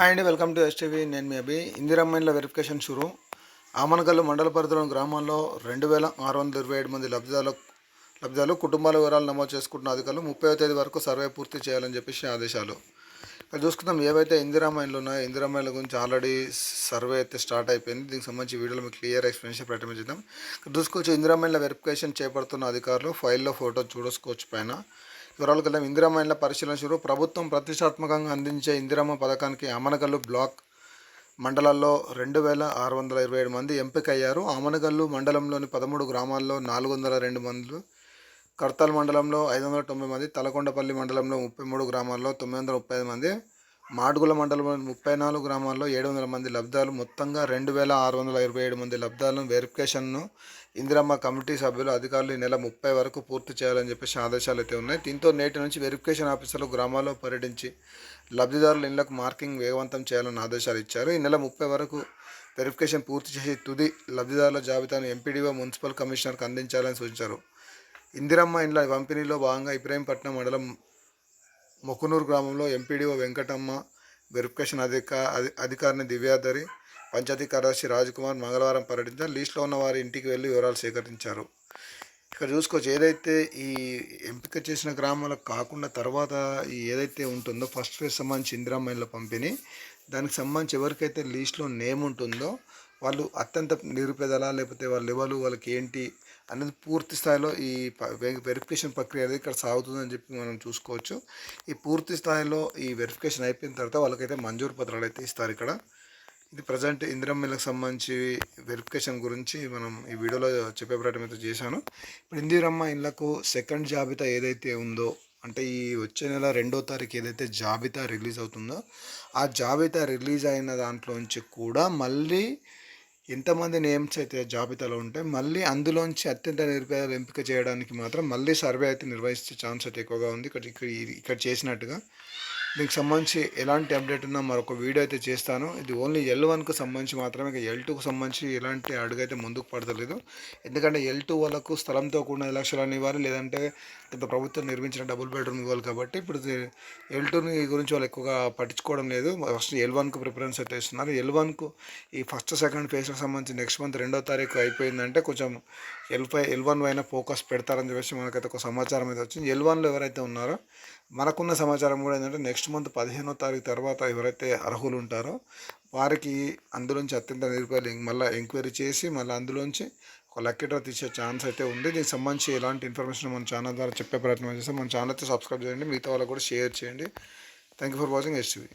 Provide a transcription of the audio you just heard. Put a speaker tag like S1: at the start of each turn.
S1: Hi అండి, welcome to STV. నేను మీ అభి. Indiramma verification షురు. Amangal మండల పరిధిలోని గ్రామాల్లో 2627 మంది లబ్ధిదారులు కుటుంబాల వివరాలు నమోదు చేసుకుంటున్న అధికారులు 30వ తేదీ వరకు సర్వే పూర్తి చేయాలని చెప్పేసి ఆదేశాలు. ఇక్కడ చూసుకుందాం, ఏవైతే ఇందిరమ్మ ఉన్నాయో ఇందిరమ్మ గురించి ఆల్రెడీ సర్వే అయితే స్టార్ట్ అయిపోయింది. దీనికి సంబంధించి వీడియోలో మీకు క్లియర్ ఎక్స్ప్లెనేషన్ ప్రకటించాం. ఇక్కడ చూసుకోవచ్చు, ఇందిరమ్మ వెరిఫికేషన్ చేపడుతున్న అధికారులు ఫైల్లో ఫోటో చూసుకోవచ్చు. పైన వివరాలకు వెళ్దాం. ఇందిరమ్మ పరిశీలన షురు. ప్రభుత్వం ప్రతిష్టాత్మకంగా అందించే ఇందిరమ్మ పథకానికి ఆమనగల్లు బ్లాక్ మండలాల్లో 2627 మంది ఎంపికయ్యారు. ఆమనగల్లు మండలంలోని 13 గ్రామాల్లో 402 మంది, కర్తాల్ మండలంలో 590 మంది, తలకొండపల్లి మండలంలో 33 గ్రామాల్లో 935 మంది, మాడుగుల మండలంలోని 34 గ్రామాల్లో 700 మంది లబ్ధాలు, మొత్తంగా 2627 మంది లబ్ధాలను వెరిఫికేషన్ను ఇందిరమ్మ కమిటీ సభ్యులు అధికారులు ఈ నెల 30 వరకు పూర్తి చేయాలని చెప్పేసి ఆదేశాలు అయితే ఉన్నాయి. దీంతో నేటి నుంచి వెరిఫికేషన్ ఆఫీసర్లు గ్రామాల్లో పర్యటించి లబ్ధిదారుల ఇళ్లకు మార్కింగ్ వేగవంతం చేయాలని ఆదేశాలు ఇచ్చారు. ఈ నెల 30 వరకు వెరిఫికేషన్ పూర్తి చేసి తుది లబ్ధిదారుల జాబితాను ఎంపీడీఓ మున్సిపల్ కమిషనర్కి అందించాలని సూచించారు. ఇందిరమ్మ ఇండ్ల పంపిణీలో భాగంగా ఇబ్రహీంపట్నం మండలం మొకునూరు గ్రామంలో ఎంపీడీఓ వెంకటమ్మ, వెరిఫికేషన్ అధికారిని దివ్యాధరి, పంచాయతీ కార్యదర్శి రాజ్కుమార్ మంగళవారం పర్యటించారు. లిస్టులో ఉన్న వారి ఇంటికి వెళ్ళి వివరాలు సేకరించారు. ఇక్కడ చూసుకోవచ్చు, ఏదైతే ఈ ఎంపిక చేసిన గ్రామాలకు కాకుండా తర్వాత ఏదైతే ఉంటుందో ఫస్ట్ ఫేజ్ సంబంధించి ఇందిరమ్మ ఇండ్ల పంపిణీ, దానికి సంబంధించి ఎవరికైతే లిస్టులో నేమ్ ఉంటుందో వాళ్ళు అత్యంత నిరుపేదలా లేకపోతే వాళ్ళ లెవెల్ వాళ్ళకి ఏంటి అనేది పూర్తి స్థాయిలో ఈ వెరిఫికేషన్ ప్రక్రియ అనేది ఇక్కడ సాగుతుందని చెప్పి మనం చూసుకోవచ్చు. ఈ పూర్తి స్థాయిలో ఈ వెరిఫికేషన్ అయిపోయిన తర్వాత వాళ్ళకైతే మంజూరు పత్రాలు అయితే ఇస్తారు. ఇక్కడ ఇది ప్రజెంట్ ఇందిరమ్మ ఇళ్ళకి సంబంధించి వెరిఫికేషన్ గురించి మనం ఈ వీడియోలో చెప్పే ప్రయత్నం అయితే చేశాను. ఇప్పుడు ఇందిరమ్మ ఇళ్ళకు సెకండ్ జాబితా ఏదైతే ఉందో, అంటే ఈ వచ్చే నెల 2వ తారీఖు ఏదైతే జాబితా రిలీజ్ అవుతుందో ఆ జాబితా రిలీజ్ అయిన దాంట్లోంచి కూడా మళ్ళీ ఎంతమంది నేమ్స్ అయితే జాబితాలో ఉంటాయి, మళ్ళీ అందులోంచి అత్యంత నిరుపేదలు ఎంపిక చేయడానికి మాత్రం మళ్ళీ సర్వే అయితే నిర్వహించే ఛాన్స్ అయితే ఎక్కువగా ఉంది. ఇక్కడ చేసినట్టుగా దీనికి సంబంధించి ఎలాంటి అప్డేట్ ఉన్నా మరొక వీడియో అయితే చేస్తాను. ఇది ఓన్లీ L1కు సంబంధించి మాత్రమే, ఇక L2కు సంబంధించి ఎలాంటి అడుగైతే ముందుకు పడతలేదు. ఎందుకంటే L2 వాళ్ళకు స్థలంతో కూడిన లక్షలను ఇవ్వాలి, లేదంటే ప్రభుత్వం నిర్మించిన డబుల్ బెడ్రూమ్ ఇవ్వాలి. కాబట్టి ఇప్పుడు L2ని గురించి వాళ్ళు ఎక్కువగా పట్టించుకోవడం లేదు. ఫస్ట్ L1కు ప్రిఫరెన్స్ అయితే ఇస్తున్నారు. L1కు ఈ ఫస్ట్ సెకండ్ ఫేజ్కి సంబంధించి నెక్స్ట్ మంత్ 2వ తారీఖు అయిపోయిందంటే కొంచెం L1 పైన ఫోకస్ పెడతారని చెప్పేసి మనకైతే ఒక సమాచారం అయితే వచ్చింది. L1లో ఎవరైతే ఉన్నారో మనకున్న సమాచారం కూడా ఏంటంటే నెక్స్ట్ మంత్ 15వ తారీఖు తర్వాత ఎవరైతే అర్హులు ఉంటారో వారికి అందులోంచి అత్యంత నిరుపేదలు మళ్ళీ ఎంక్వైరీ చేసి మళ్ళీ అందులోంచి ఒక లక్కీ డ్రా తీసే ఛాన్స్ అయితే ఉంది. దీనికి సంబంధించి ఎలాంటి ఇన్ఫర్మేషన్ మన ఛానల్ ద్వారా చెప్పే ప్రయత్నం చేస్తాం. మన ఛానల్ అయితే సబ్స్క్రైబ్ చేయండి, మిగతా వాళ్ళకు కూడా షేర్ చేయండి. Thank you for watching STV.